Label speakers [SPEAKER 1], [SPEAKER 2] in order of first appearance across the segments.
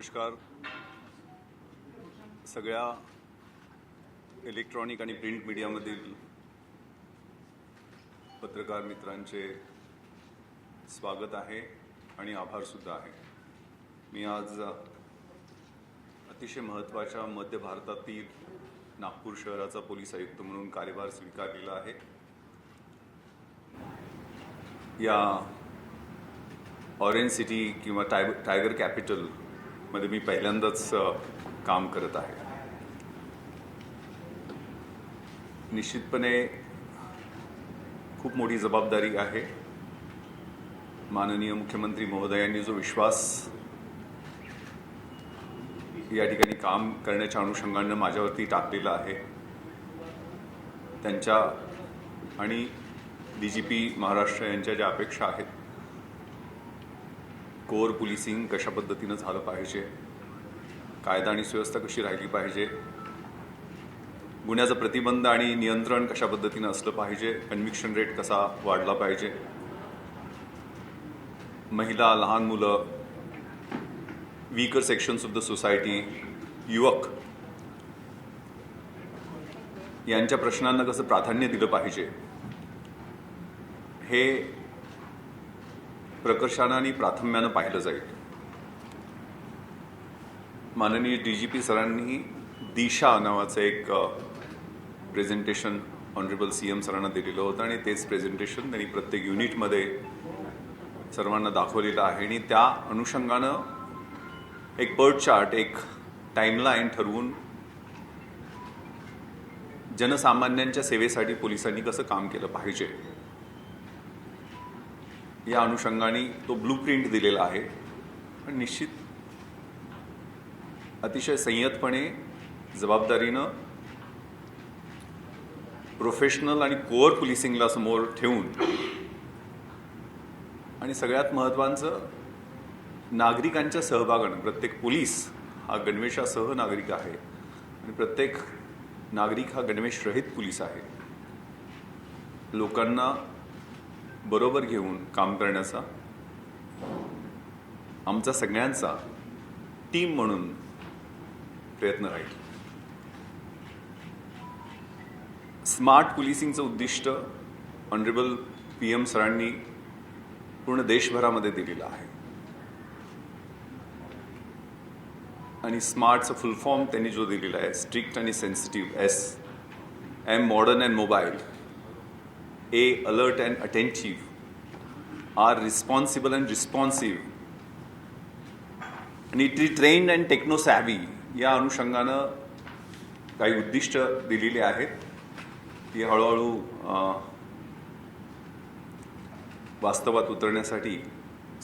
[SPEAKER 1] नमस्कार. सगळ्या इलेक्ट्रॉनिक आणि प्रिंट मीडियामधील पत्रकार मित्रांचे स्वागत आहे आणि आभार सुद्धा आहे. मी आज अतिशय महत्त्वाच्या मध्य भारतातील नागपूर शहराचा पोलीस आयुक्त म्हणून कार्यभार स्वीकारलेला आहे. या ऑरेंज सिटी किंवा टायगर कॅपिटल मध्ये मी पहिल्यांदाच काम करत आहे. निश्चितपणे खूप मोठी जबाबदारी आहे. माननीय मुख्यमंत्री महोदयांनी जो विश्वास या ठिकाणी काम करण्याच्या अनुषंगाने माझ्यावरती टाकलेला आहे, त्यांच्या आणि DGP महाराष्ट्र यांच्या ज्या अपेक्षा आहेत, कोर पोलिसिंग कशा पद्धतीनं झालं पाहिजे, कायदा आणि सुव्यवस्था कशी राहिली पाहिजे, गुन्ह्याचं प्रतिबंध आणि नियंत्रण कशा पद्धतीनं असलं पाहिजे, कन्व्हिक्शन रेट कसा वाढला पाहिजे, महिला, लहान मुलं, weaker sections of the society, युवक यांच्या प्रश्नांना कसं प्राधान्य दिलं पाहिजे, हे प्रकर्षानं आणि प्राथम्यानं पाहिलं जाईल. माननीय DGP सरांनी दिशा नावाचं एक प्रेझेंटेशन ऑनरेबल CM सरांना दिलेलं होतं आणि तेच प्रेझेंटेशन त्यांनी प्रत्येक युनिटमध्ये सर्वांना दाखवलेलं आहे. आणि त्या अनुषंगानं एक बर्ड चार्ट, एक टाईमलाईन ठरवून जनसामान्यांच्या सेवेसाठी पोलिसांनी कसं काम केलं पाहिजे या अनुषंगाने तो ब्लूप्रिंट दिलेला आहे. पण निश्चित अतिशय संयतपणे, जबाबदारीनं, प्रोफेशनल आणि कोअर पोलिसिंगला समोर ठेवून आणि सगळ्यात महत्त्वाचं नागरिकांच्या सहभागानं, प्रत्येक पोलीस हा गणवेशासह नागरिक आहे आणि प्रत्येक नागरिक हा गणवेशरहित पोलीस आहे. लोकांना बरोबर घेऊन काम करण्याचा आमचा सगळ्यांचा टीम म्हणून प्रयत्न राहील. स्मार्ट पोलिसिंगचं उद्दिष्ट ऑनरेबल PM सरांनी पूर्ण देशभरामध्ये दिलेलं आहे आणि स्मार्टचं फुल फॉर्म त्यांनी जो दिलेला आहे, स्ट्रिक्ट आणि sensitive, S, M modern and mobile, A alert and attentive, R responsible and responsive, आणि T trained and techno savvy या अनुषंगानं काही उद्दिष्ट दिलेली आहेत. ती हळूहळू वास्तवात उतरण्यासाठी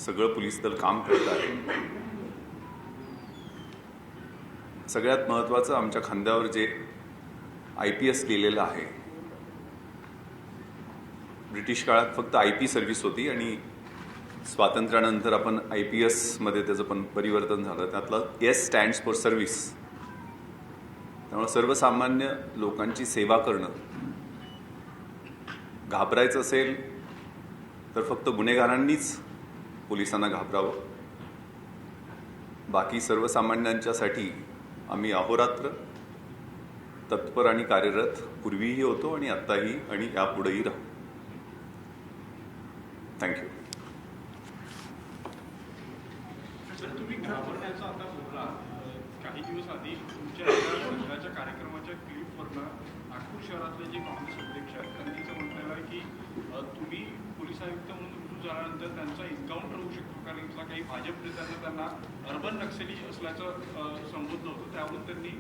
[SPEAKER 1] सगळं पोलीस दल काम करत आहे. सगळ्यात महत्त्वाचं, आमच्या खांद्यावर जे IPS लिहिलेलं आहे, ब्रिटिश काळात फक्त IP सर्व्हिस होती आणि स्वातंत्र्यानंतर आपण IPS मध्ये त्याचं पण परिवर्तन झालं. त्यातलं S स्टँड्स फॉर सर्व्हिस. त्यामुळे सर्वसामान्य लोकांची सेवा करणं, घाबरायचं असेल तर फक्त गुन्हेगारांनीच पोलिसांना घाबरावं. बाकी सर्वसामान्यांच्यासाठी आम्ही अहोरात्र तत्पर आणि कार्यरत पूर्वीही होतो आणि आत्ताही आणि यापुढेही राहू. थँक्यू.
[SPEAKER 2] तुम्ही घाबरण्याचा आता बोलला. काही दिवस आधी तुमच्या संघाच्या कार्यक्रमाच्या क्लिपवरनं नागपूर शहरातले जे काँग्रेस अध्यक्ष आहेत त्यांनी असं म्हटलेलं आहे की तुम्ही पोलीस आयुक्त म्हणून रुजू झाल्यानंतर त्यांचा एन्काउंटर होऊ शकतो, कारण इथला काही भाजप नेत्यांना त्यांना अर्बन नक्सली असल्याचं संबोधलं होतं. त्यावरून त्यांनी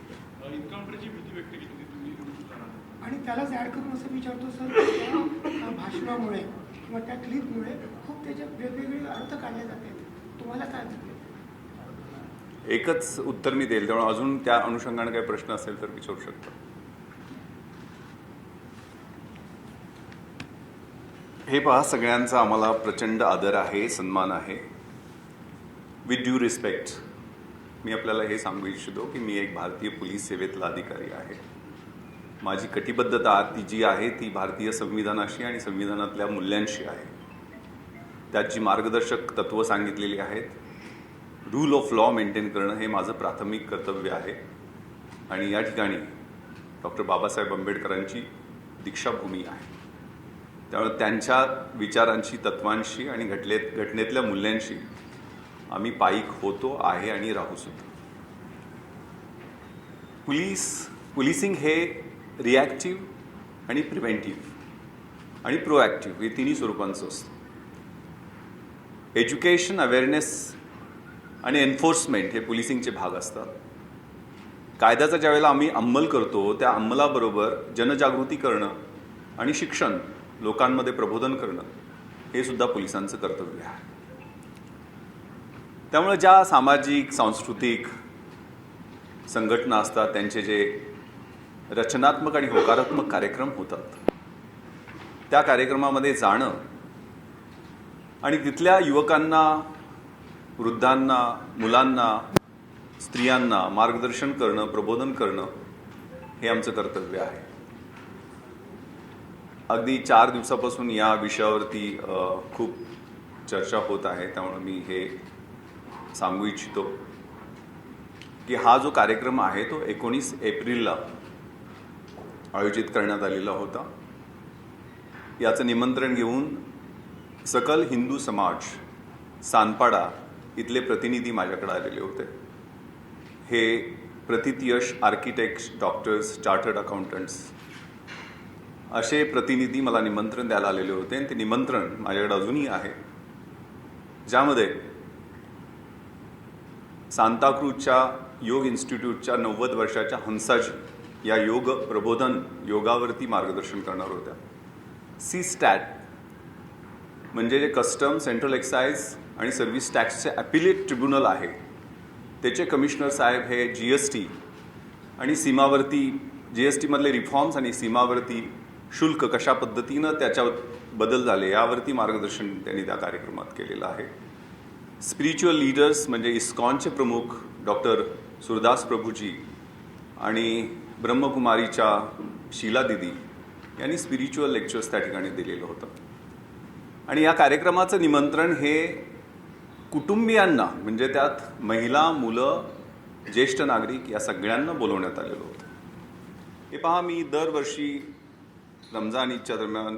[SPEAKER 2] एन्काउंटरची भीती व्यक्त केली होती तुम्ही रुजू झाल्यानंतर.
[SPEAKER 3] आणि त्यालाच ॲड करून असं विचारतो सर, त्या भाषणामुळे किंवा त्या क्लिपमुळे खूप त्याच्यात वेगवेगळे अर्थ काढले जाते. तुम्हाला काय वाटतं?
[SPEAKER 1] एकच उत्तर मी देईल, त्यामुळे अजून त्या अनुषंगाने काही प्रश्न असेल तर विचारू शकतो. हे पहा, सगळ्यांचा आम्हाला प्रचंड आदर आहे, सन्मान आहे. विथ ड्यू रिस्पेक्ट मी आपल्याला हे सांगू इच्छितो की मी एक भारतीय पोलीस सेवेतला अधिकारी आहे. माझी कटिबद्धता ती जी आहे ती भारतीय संविधानाशी आणि संविधानातल्या मूल्यांशी आहे. त्यात जी मार्गदर्शक तत्त्व सांगितलेली आहेत रूल ऑफ लॉ मेंटेन करणं हे माझं प्राथमिक कर्तव्य आहे. आणि या ठिकाणी डॉक्टर बाबासाहेब आंबेडकरांची दीक्षाभूमी आहे. त्यामुळे त्यांच्या विचारांशी, तत्वांशी आणि घटनेतल्या मूल्यांशी आम्ही पाईक होतो आहे आणि राहू सुद्धा. पोलिसिंग हे रिॲक्टिव्ह आणि प्रिव्हेंटिव्ह आणि प्रोॲक्टिव्ह हे तिन्ही स्वरूपांचं असतं. एज्युकेशन, अवेअरनेस आणि एन्फोर्समेंट हे पोलिसिंगचे भाग असतात. कायद्याचा ज्यावेळेला आम्ही अंमल करतो त्या अंमलाबरोबर जनजागृती करणं आणि शिक्षण, लोकांमध्ये प्रबोधन करणं हे सुद्धा पोलिसांचं कर्तव्य आहे. त्यामुळे ज्या सामाजिक, सांस्कृतिक संघटना असतात त्यांचे जे रचनात्मक आणि होकारात्मक कार्यक्रम होतात त्या कार्यक्रमामध्ये जाणं आणि तिथल्या युवकांना, वृद्धांना, मुलांना, स्त्रियांना मार्गदर्शन करणं, प्रबोधन करणं हे आमचं कर्तव्य आहे. अगदी 4 दिवसापासून या विषयावरती खूप चर्चा होत आहे. त्यामुळे मी हे सांगू इच्छितो की हा जो कार्यक्रम आहे तो 19 एप्रिलला आयोजित करण्यात आलेला होता. याचं निमंत्रण घेऊन सकल हिंदू समाज, सानपाडा इथले प्रतिनिधी माझ्याकडे आलेले होते. हे प्रतितयश आर्किटेक्ट्स, डॉक्टर्स, चार्टर्ड अकाउंटंट्स असे प्रतिनिधी मला निमंत्रण द्यायला आलेले होते. आणि ते निमंत्रण माझ्याकडे अजूनही आहे, ज्यामध्ये सांताक्रूजच्या योग इन्स्टिट्यूटच्या 90 वर्षाच्या हंसाजी या योग प्रबोधन योगावरती मार्गदर्शन करणार होत्या. सी-स्टॅट म्हणजे जे कस्टम, सेंट्रल एक्साईज आणि सर्व्हिस टॅक्सचे ॲपिलेट ट्रिब्युनल आहे त्याचे कमिशनर साहेब हे GST आणि सीमावर्ती GST मधले रिफॉर्म्स आणि सीमावर्ती शुल्क कशा पद्धतीनं त्याच्यात बदल झाले यावरती मार्गदर्शन त्यांनी त्या कार्यक्रमात केलेलं आहे. स्पिरिच्युअल लीडर्स म्हणजे इस्कॉनचे प्रमुख डॉक्टर सुरदास प्रभूजी आणि ब्रह्मकुमारीच्या शीला दिदी यांनी स्पिरिच्युअल लेक्चर्स त्या ठिकाणी दिलेलं होतं. आणि या कार्यक्रमाचं निमंत्रण हे कुटुंबियांना म्हणजे त्यात महिला, मुलं, ज्येष्ठ नागरिक या सगळ्यांना बोलवण्यात आलेलं होतं. हे पहा, मी दरवर्षी रमजान ईदच्या दरम्यान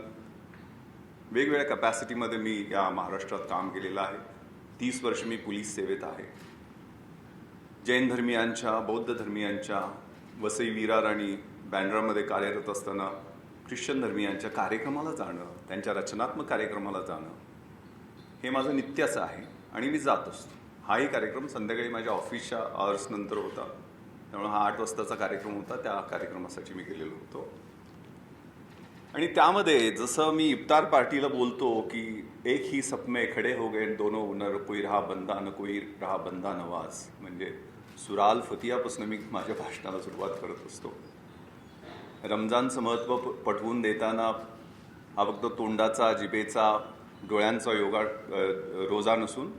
[SPEAKER 1] वेगवेगळ्या कॅपॅसिटीमध्ये मी या महाराष्ट्रात काम केलेलं आहे. 30 वर्ष मी पोलीस सेवेत आहे. जैन धर्मियांच्या, बौद्ध धर्मियांच्या, वसई विरार आणि बँड्रामध्ये कार्यरत असताना ख्रिश्चन धर्मियांच्या कार्यक्रमाला जाणं, त्यांच्या रचनात्मक कार्यक्रमाला जाणं हे माझं नित्याचं आहे आणि मी जात असतो. हाही कार्यक्रम संध्याकाळी माझ्या ऑफिसच्या आवर्स नंतर होता. त्यामुळे हा 8 वाजताचा कार्यक्रम होता. त्या कार्यक्रमासाठी मी गेलेलो होतो. आणि त्यामध्ये जसं मी इफ्तार पार्टीला बोलतो की एक ही सपमे खडे हो गए दोनों नर, कोई रहा बंदा न कोई रहा बंदा नवाज, म्हणजे सुराल फतियापासून मी माझ्या भाषणाला सुरुवात करत असतो. रमजानचं महत्त्व पटवून देताना हा फक्त तोंडाचा, जिभेचा, डोळ्यांचा रोजा नसून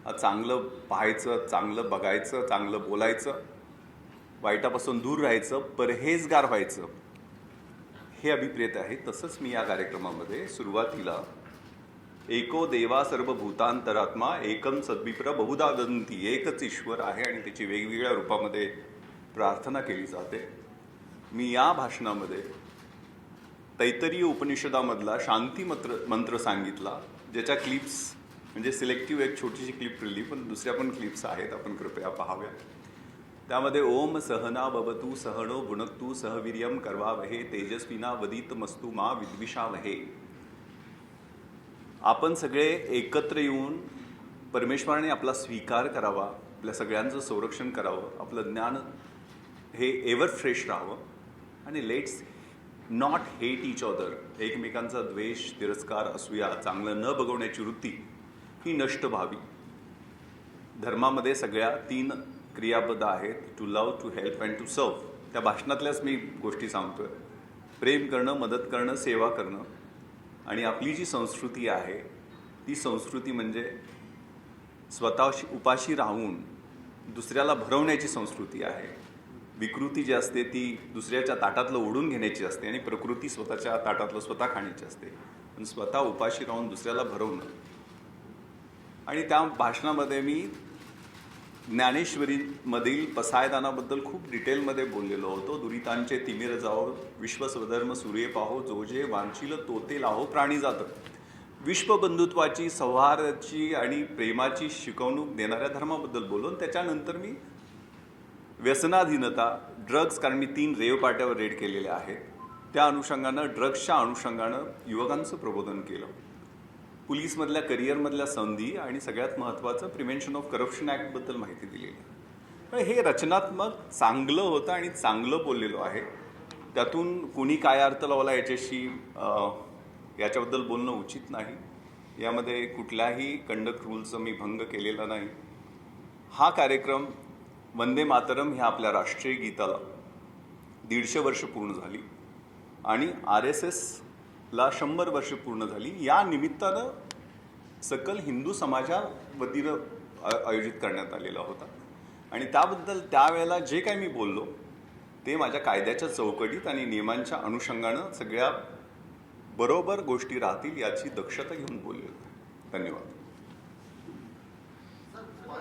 [SPEAKER 1] हा चांगलं पाहायचं, चांगलं बघायचं, चांगलं बोलायचं, वाईटापासून दूर राहायचं, परहेजगार व्हायचं हे अभिप्रेत आहे. तसंच मी या कार्यक्रमामध्ये सुरुवातीला एको देवा सर्व भूतांतरात्मा एकम सद्विप्र बहुधा वदन्ति, एकच ईश्वर आहे आणि त्याची वेगवेगळ्या रूपामध्ये प्रार्थना केली जाते. मी या भाषणामध्ये तैत्तरीय उपनिषदामधला शांती मंत्र सांगितला, ज्याच्या क्लिप्स म्हणजे सिलेक्टिव्ह एक छोटीशी क्लिप ठेवली, पण दुसऱ्या पण क्लिप्स आहेत, आपण कृपया पाहाव्या. त्यामध्ये ओम सहना भवतु सहनो भुनक्तु सहवीर्यम कर्वावहे तेजस्विना वदितमस्तु मा विद्विषावहे. आपण सगळे एकत्र येऊन परमेश्वराने आपला स्वीकार करावा, आपल्या सगळ्यांचं संरक्षण करावं, आपलं ज्ञान हे एव्हर फ्रेश राहावं आणि let's not hate each other. एकमेकांचा द्वेष, तिरस्कार, असूया, चांगलं न बघवण्याची वृत्ती ही नष्ट व्हावी. धर्मामध्ये सगळ्या 3 क्रियापद आहेत, to love, to help and to serve. त्या भाषणातल्याच मी गोष्टी सांगतोय. प्रेम करणं, मदत करणं, सेवा करणं. आणि आपली जी संस्कृती आहे ती संस्कृती म्हणजे स्वतःशी उपाशी राहून दुसऱ्याला भरवण्याची संस्कृती आहे. विकृती जी असते ती दुसऱ्याच्या ताटातलं ओढून घेण्याची असते आणि प्रकृती स्वतःच्या ताटातलं स्वतः खाण्याची असते. पण स्वतः उपाशी राहून दुसऱ्याला भरवणं. आणि त्या भाषणामध्ये मी ज्ञानेश्वरीमधील पसायदानाबद्दल खूप डिटेलमध्ये बोललेलो होतो. दुरितांचे तिमिर जाओ, विश्वस्वधर्म सूर्य पाहो, जो जे वांछील तोते लाहो प्राणी जात. विश्वबंधुत्वाची, सौहार्दाची आणि प्रेमाची शिकवणूक देणाऱ्या धर्माबद्दल बोलून त्याच्यानंतर मी व्यसनाधीनता, ड्रग्ज, कारण मी 3 रेव पार्ट्यावर रेड केलेल्या आहेत, त्या अनुषंगानं ड्रग्सच्या अनुषंगानं युवकांचं प्रबोधन केलं. पोलीसमधल्या करिअरमधल्या संधी आणि सगळ्यात महत्त्वाचं प्रिव्हेन्शन ऑफ करप्शन ॲक्टबद्दल माहिती दिलेली आहे. हे रचनात्मक चांगलं होतं आणि चांगलं बोललेलो आहे. त्यातून कोणी काय अर्थ लावला याच्याबद्दल बोलणं उचित नाही. यामध्ये कुठल्याही कंडक्ट रूलचं मी भंग केलेला नाही. हा कार्यक्रम वंदे मातरम ह्या आपल्या राष्ट्रीय गीताला 150 वर्ष पूर्ण झाली आणि RSSला 100 वर्ष पूर्ण झाली. या निमित्तानं सकल हिंदू समाजावतीनं आयोजित करण्यात आलेला होता आणि त्याबद्दल त्यावेळेला जे काही मी बोललो ते माझ्या कायद्याच्या चौकटीत आणि नियमांच्या अनुषंगानं सगळ्या बरोबर गोष्टी राहतील याची दक्षता घेऊन बोललेलो आहे. धन्यवाद.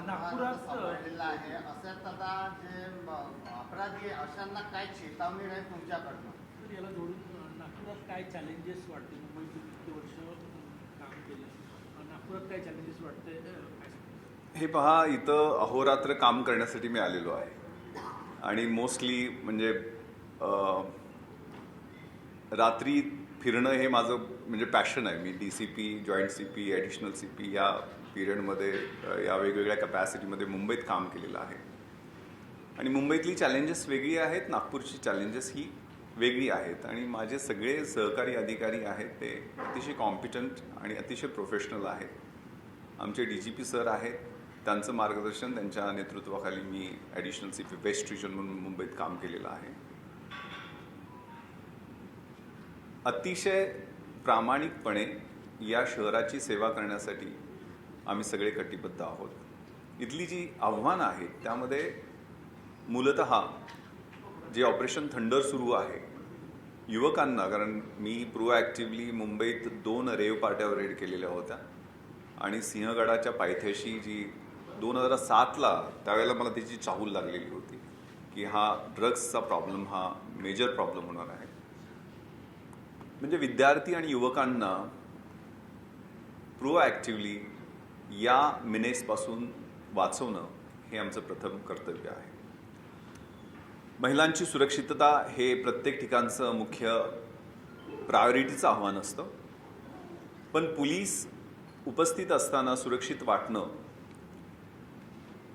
[SPEAKER 4] नागपुरात आहे असं आता जे अपराधी अशांना काय चेतावणी नाही तुमच्याकडनं?
[SPEAKER 5] तर याला जोडून नागपुरात काय चॅलेंजेस वाटते? मुंबईत किती वर्ष काम केलं, नागपुरात काय चॅलेंजेस वाटते?
[SPEAKER 1] हे पहा, इथं अहोरात्र काम करण्यासाठी मी आलेलो आहे आणि मोस्टली म्हणजे रात्री फिरणं हे माझं म्हणजे पॅशन आहे. मी DCP, joint CP, additional CP या पिरियडमध्ये या वेगवेगळ्या कॅपॅसिटीमध्ये मुंबईत काम केलेलं आहे आणि मुंबईतली चॅलेंजेस वेगळी आहेत, नागपूरची चॅलेंजेस ही वेगळी आहेत आणि माझे सगळे सहकारी अधिकारी आहेत ते अतिशय कॉम्पिटंट आणि अतिशय प्रोफेशनल आहेत. आमचे DGP सर आहेत, त्यांचं मार्गदर्शन, त्यांच्या नेतृत्वाखाली मी ॲडिशनल CP वेस्ट रिजन म्हणून मुंबईत काम केलेलं आहे. अतिशय प्रामाणिकपणे या शहराची सेवा करण्यासाठी आम्ही सगळे कटिबद्ध आहोत. इथली जी आव्हानं आहेत त्यामध्ये मूलतः जे ऑपरेशन थंडर सुरू आहे युवकांना, कारण मी प्रोॲक्टिव्हली मुंबईत 2 रेव पार्ट्यावर रेड केलेल्या होत्या आणि सिंहगडाच्या पायथ्याशी जी 2007ला त्यावेळेला मला त्याची चाहूल लागलेली होती की हा ड्रग्सचा प्रॉब्लेम हा मेजर प्रॉब्लेम होणार आहे. म्हणजे विद्यार्थी आणि युवकांना प्रोॲक्टिव्हली या मिनेसपासून वाचवणं हे आमचं प्रथम कर्तव्य आहे. महिलांची सुरक्षितता हे प्रत्येक ठिकाणचं मुख्य प्रायोरिटीचं आव्हान असतं, पण पोलीस उपस्थित असताना सुरक्षित वाटणं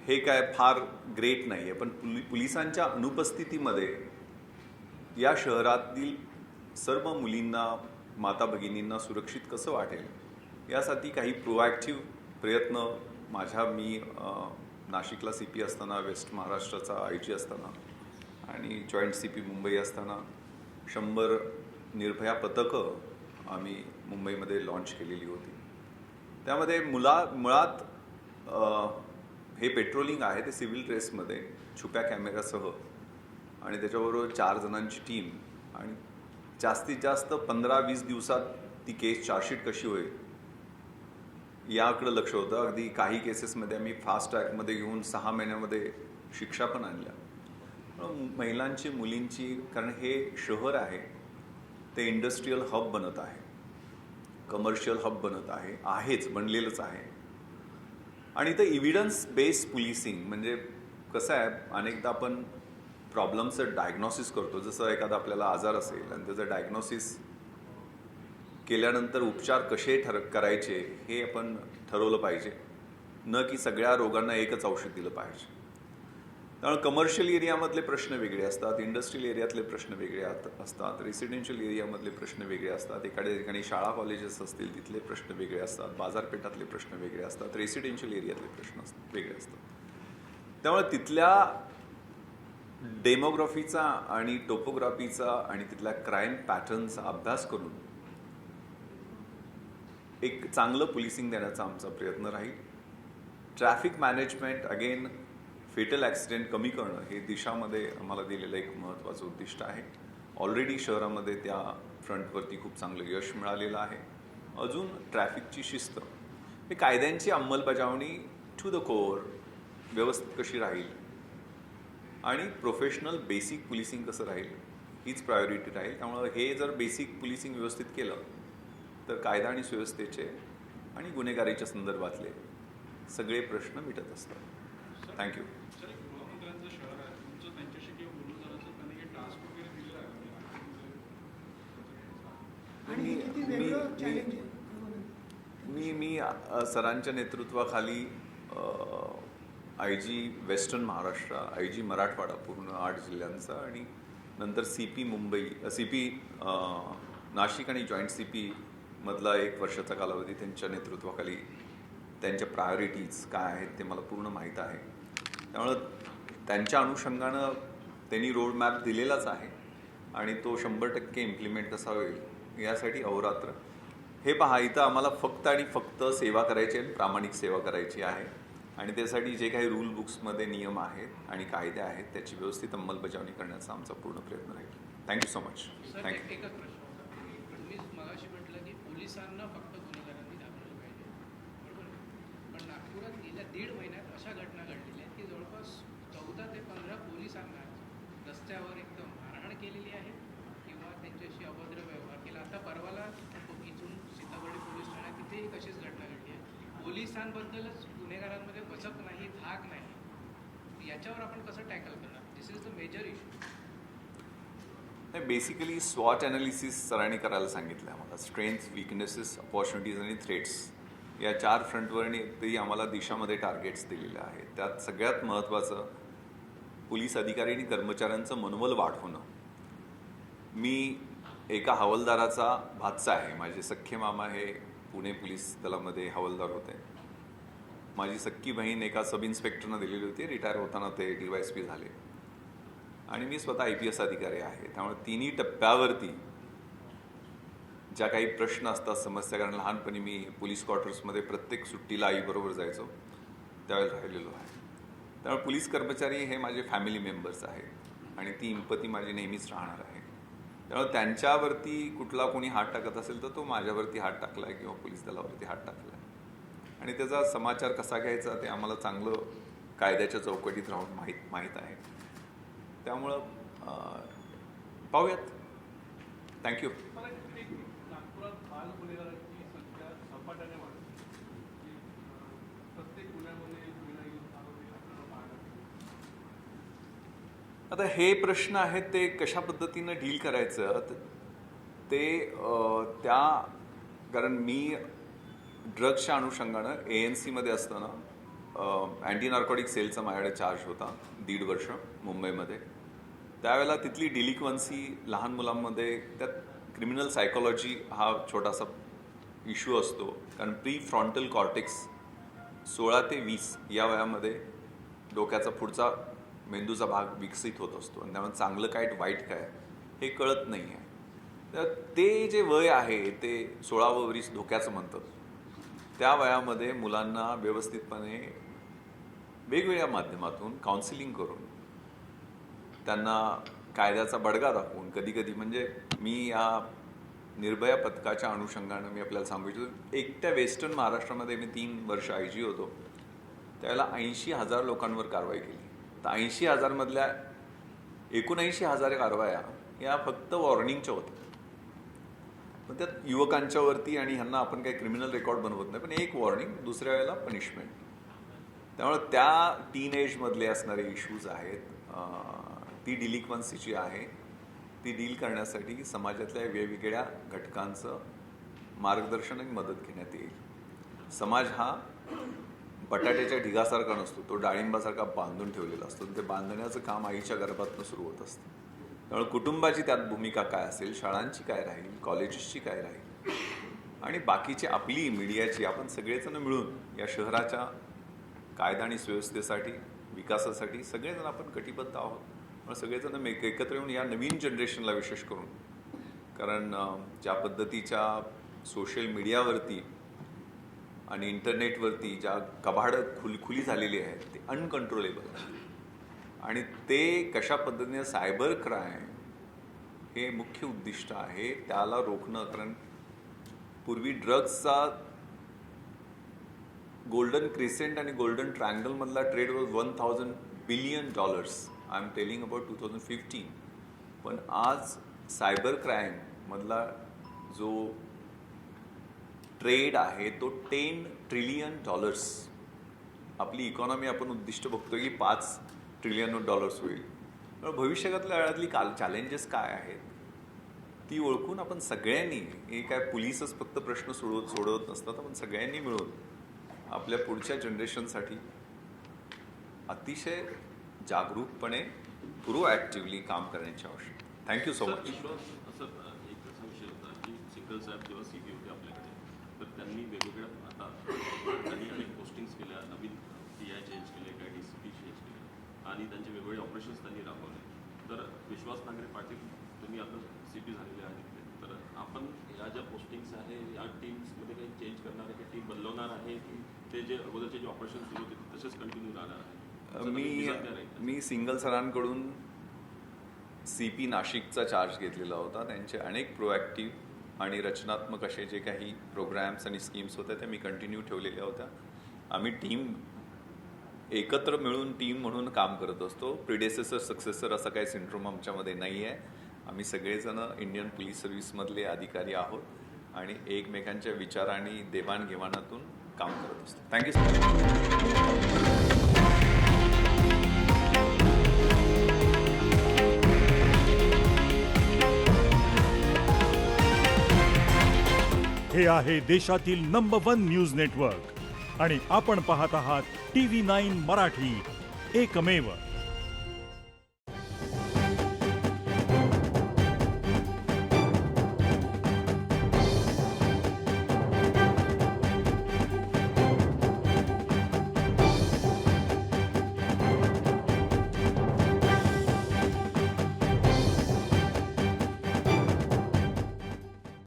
[SPEAKER 1] हे काय फार ग्रेट नाही आहे. पण पोलिसांच्या अनुपस्थितीमध्ये या शहरातील सर्व मुलींना, माता भगिनींना सुरक्षित कसं वाटेल यासाठी काही प्रोॲक्टिव्ह प्रयत्न मी नाशिकला CP असताना, वेस्ट महाराष्ट्राचा IG असताना आणि जॉईंट CP मुंबई असताना 100 निर्भया पथकं आम्ही मुंबईमध्ये लॉन्च केलेली होती. त्यामध्ये मुळात हे पेट्रोलिंग आहे ते सिव्हिल ड्रेसमध्ये छुप्या कॅमेऱ्यासह आणि त्याच्याबरोबर 4 जणांची टीम आणि जास्तीत जास्त 15-20 दिवसात ती केस चार्जशीट कशी होईल याकडे लक्ष होतं. अगदी काही केसेसमध्ये आम्ही फास्ट ट्रॅकमध्ये घेऊन 6 महिन्यामध्ये शिक्षा पण आणल्या. महिलांची, मुलींची, कारण हे शहर आहे ते इंडस्ट्रीयल हब बनत आहे, कमर्शियल हब बनत आहेच, बनलेलंच आहे. आणि इथं इव्हिडन्स बेस्ड पोलिसिंग म्हणजे कसं आहे, अनेकदा आपण प्रॉब्लेमचं डायग्नॉसिस करतो. जसं एखादा आपल्याला आजार असेल आणि त्याचं डायग्नॉसिस केल्यानंतर उपचार कसे करायचे हे आपण ठरवलं पाहिजे, न की सगळ्या रोगांना एकच औषध दिलं पाहिजे. त्यामुळे कमर्शियल एरियामधले प्रश्न वेगळे असतात, इंडस्ट्रियल एरियातले प्रश्न वेगळे असतात, रेसिडेन्शियल एरियामधले प्रश्न वेगळे असतात, एखाद्या ठिकाणी शाळा कॉलेजेस असतील तिथले प्रश्न वेगळे असतात, बाजारपेठातले प्रश्न वेगळे असतात, रेसिडेन्शियल एरियातले प्रश्न वेगळे असतात. त्यामुळे तिथल्या डेमोग्राफीचा आणि टोपोग्राफीचा आणि तिथल्या क्राईम पॅटर्नचा अभ्यास करून एक चांगलं पोलिसिंग देण्याचा आमचा प्रयत्न राहील. Traffic management, again fatal accident कमी करणं हे दिशामध्ये आम्हाला दिलेलं एक महत्त्वाचं उद्दिष्ट आहे. ऑलरेडी शहरामध्ये त्या फ्रंटवरती खूप चांगलं यश मिळालेलं आहे. अजून ट्रॅफिकची शिस्त, हे कायद्यांची अंमलबजावणी टू द कोर व्यवस्थित कशी राहील आणि प्रोफेशनल बेसिक पोलिसिंग कसं राहील हीच प्रायोरिटी राहील. त्यामुळं हे जर बेसिक पोलिसिंग व्यवस्थित केलं तर कायदा आणि सुव्यवस्थेचे आणि गुन्हेगारीच्या संदर्भातले सगळे प्रश्न मिटत असतात. थँक्यू.
[SPEAKER 2] सर, एक गृहमंत्र्यांचं शहर आहे तुमचं, त्यांच्याशी किंवा बोलून जरासं त्यांनी काही टास्क वगैरे दिलेला आहे
[SPEAKER 3] आणि हे किती वेगळं चॅलेंज आहे.
[SPEAKER 1] मी सरांच्या नेतृत्वाखाली IG western Maharashtra, IG Marathwada पूर्ण 8 जिल्ह्यांचा आणि नंतर CP मुंबई, CP नाशिक आणि जॉईंट CP मधला 1 वर्षाचा कालावधी त्यांच्या नेतृत्वाखाली त्यांच्या प्रायोरिटीज काय आहेत ते मला पूर्ण माहीत आहे. त्यामुळं त्यांच्या अनुषंगानं त्यांनी रोड मॅप दिलेलाच आहे आणि तो 100% इम्प्लिमेंट कसा होईल यासाठी अहोरात्र. हे पहा, इथं आम्हाला फक्त आणि फक्त सेवा करायची आणि प्रामाणिक सेवा करायची आहे आणि त्यासाठी जे काही रूल बुक्समध्ये नियम आहेत आणि कायदे आहेत त्याची व्यवस्थित अंमलबजावणी करण्याचा आमचा पूर्ण प्रयत्न राहील. Thank you so much.
[SPEAKER 6] Sir,
[SPEAKER 1] thank you.
[SPEAKER 6] एकच प्रश्न होता. मी मगाशी म्हटलं की पोलिसांना फक्त गुन्हेगारांनी घाबरलं पाहिजे, बरोबर आहे? पण नागपुरात गेल्या 1.5 महिन्यात अशा घटना घडलेल्या आहेत की जवळपास 14 ते 15 पोलिसांना रस्त्यावर एकदम मारहाण केलेली आहे किंवा त्यांच्याशी अभद्र व्यवहार केला. आता परवाला इथून सीताबर्डी पोलीस ठाण्यात तिथे एक अशीच घटना घडली आहे. पोलिसांबद्दलच गुन्हेगारांमध्ये बचत नाही, धाक नाही. याच्यावर आपण कसं टॅकल करणार? दिस इज द मेजर इश्यू.
[SPEAKER 1] नाही, बेसिकली स्वॉट ॲनालिसिस सरांनी करायला सांगितलं आहे आम्हाला. स्ट्रेंथ, विकनेसेस, अपॉर्च्युनिटीज आणि थ्रेट्स या 4 फ्रंटवरनी तरी आम्हाला दिशामध्ये टार्गेट्स दिलेले आहेत. त्यात सगळ्यात महत्त्वाचं पोलीस अधिकारी आणि कर्मचाऱ्यांचं मनोबल वाढवणं. मी एका हवालदाराचा भाचा आहे. माझे सख्खे मामा हे पुणे पोलीस दलामध्ये हवालदार होते. माझी सख्खी बहीण एका सब इन्स्पेक्टरनं दिलेली होती. रिटायर होताना ते DYSP झाले आणि मी स्वतः IPS अधिकारी आहे. त्यामुळे तिन्ही टप्प्यावरती ज्या काही प्रश्न असतात, समस्या, कारण लहानपणी मी पोलीस क्वार्टर्समध्ये प्रत्येक सुट्टीला आईबरोबर जायचो, त्यावेळेस राहिलेलो आहे. त्यामुळे पोलीस कर्मचारी हे माझे फॅमिली मेंबर्स आहेत आणि ती इम्पती माझी नेहमीच राहणार आहे. त्यामुळे त्यांच्यावरती कुठला कोणी हात टाकत असेल तर तो माझ्यावरती हात टाकला आहे किंवा पोलीस दलावरती हात टाकला आहे आणि त्याचा समाचार कसा घ्यायचा ते आम्हाला चांगलं कायद्याच्या चौकटीत राहून माहीत आहे. त्यामुळं पाहूयात. थँक्यू.
[SPEAKER 5] मला नागपुरात बाल गुन्हेगारांची संख्या झपाट्याने वाढते. प्रत्येक गुन्ह्यामध्ये गुन्हेगारी आरोपी आपल्याला पाहायला मिळतात.
[SPEAKER 1] आता हे प्रश्न आहेत ते कशा पद्धतीनं डील करायचं ते त्या, कारण मी ड्रग्सच्या अनुषंगानं ANC मध्ये असताना अँटी नार्कोटिक सेलचा माझ्याकडे चार्ज होता 1.5 वर्ष मुंबईमध्ये. त्यावेळेला तिथली डिलिक्वन्सी लहान मुलांमध्ये, त्यात क्रिमिनल सायकोलॉजी हा छोटासा इश्यू असतो. कारण प्री फ्रॉन्टल कॉर्टेक्स 16 ते 20 या वयामध्ये डोक्याचा पुढचा मेंदूचा भाग विकसित होत असतो आणि त्यामुळे चांगलं काय वाईट काय हे कळत नाही आहे. तर ते जे वय आहे ते 16वं वर्ष धोक्याचं म्हणतात. त्या वयामध्ये मुलांना व्यवस्थितपणे वेगवेगळ्या माध्यमातून काउन्सिलिंग करून त्यांना कायद्याचा बडगा दाखवून, कधी म्हणजे मी या निर्भया पथकाच्या अनुषंगानं मी आपल्याला सांगू इच्छितो, एकट्या वेस्टर्न महाराष्ट्रामध्ये मी 3 वर्ष IG होतो. त्यावेळेला 80,000 लोकांवर कारवाई केली. तर 80,000 मधल्या 79,000 कारवाया या फक्त वॉर्निंगच्या होत्या. पण त्यात युवकांच्यावरती आणि ह्यांना आपण काही क्रिमिनल रेकॉर्ड बनवत नाही, पण एक वॉर्निंग, दुसऱ्या वेळेला पनिशमेंट. त्यामुळे त्या टीनएजमधले असणारे इश्यूज आहेत, ती डिलिक्वन्सीची आहे, ती डील करण्यासाठी समाजातल्या वेगवेगळ्या घटकांचं मार्गदर्शन आणि मदत घेण्यात येईल. समाज हा बटाट्याच्या ढिगासारखा नसतो, तो डाळिंबासारखा बांधून ठेवलेला असतो. ते बांधण्याचं काम आईच्या गर्भातनं सुरू होत असतं. त्यामुळे कुटुंबाची त्यात भूमिका काय असेल, शाळांची काय राहील, कॉलेजेसची काय राहील आणि बाकीची आपली मीडियाची, आपण सगळेजण मिळून या शहराच्या कायदा आणि सुव्यवस्थेसाठी, विकासासाठी सगळेजण आपण कटिबद्ध आहोत. मग सगळेजण एकत्र येऊन या नवीन जनरेशनला विशेष करून, कारण ज्या पद्धतीच्या सोशल मीडियावरती आणि इंटरनेटवरती ज्या कबाडं खुली झालेली आहेत ते अनकंट्रोलेबल आहे आणि ते कशा पद्धतीने सायबर क्राईम हे मुख्य उद्दिष्ट आहे त्याला रोखणं. कारण पूर्वी ड्रग्सचा गोल्डन क्रिसेंट आणि गोल्डन ट्रायंगल मधला trade was $1,000 billion. I am telling about 2015. पण आज सायबर क्राईम मधला जो ट्रेड आहे तो $10 ट्रिलियन. आपली इकॉनॉमी आपण उद्दिष्ट बघतोय की $5 ट्रिलियन होईल. तर भविष्यकाळातल्या काळातली चॅलेंजेस काय आहेत ती ओळखून आपण सगळ्यांनी, हे काय पोलीसच फक्त प्रश्न सोडवत नसतात, आपण सगळ्यांनी मिळून आपल्या पुढच्या जनरेशनसाठी अतिशय जागरूकपणे प्रोॲक्टिव्हली काम करण्याची आवश्यकता. Thank you so much.
[SPEAKER 7] विश्वास असं एक असा विषय होता की सिंगल साहेब जेव्हा CP होते आपल्याकडे, तर त्यांनी वेगवेगळ्या आता त्यांनी अनेक पोस्टिंग्स केल्या, नवीन PI चेंज केले, काही DCP चेंज केले आणि त्यांचे वेगवेगळे ऑपरेशन्स त्यांनी राबवले. तर विश्वास नांगरे पाटील तुम्ही आता CP झालेले आहेत, तर आपण या ज्या पोस्टिंग्स आहे या टीम्समध्ये काही चेंज करणार आहे, टीम बदलवणार आहे की ते जे अगोदरचे जे ऑपरेशन सुरू होते ते तसेच कंटिन्यू राहणार आहे?
[SPEAKER 1] मी सिंगल सरांकडून CP नाशिकचा चार्ज घेतलेला होता. त्यांचे अनेक प्रोॲक्टिव्ह आणि रचनात्मक असे जे काही प्रोग्रॅम्स आणि स्कीम्स होत्या त्या मी कंटिन्यू ठेवलेल्या होत्या. आम्ही टीम एकत्र मिळून टीम म्हणून काम करत असतो. प्रिडेसेसर सक्सेसर असा काही सिंड्रोम आमच्यामध्ये नाही आहे. आम्ही सगळेजण इंडियन पोलीस सर्व्हिसमधले अधिकारी आहोत आणि एकमेकांच्या विचारांनी देवाणघेवाणातून काम करत असतो. Thank you so much.
[SPEAKER 8] हे आहे देशातील नंबर 1 न्यूज नेटवर्क आणि आपण पाहत आहात TV9 मराठी, एकमेव.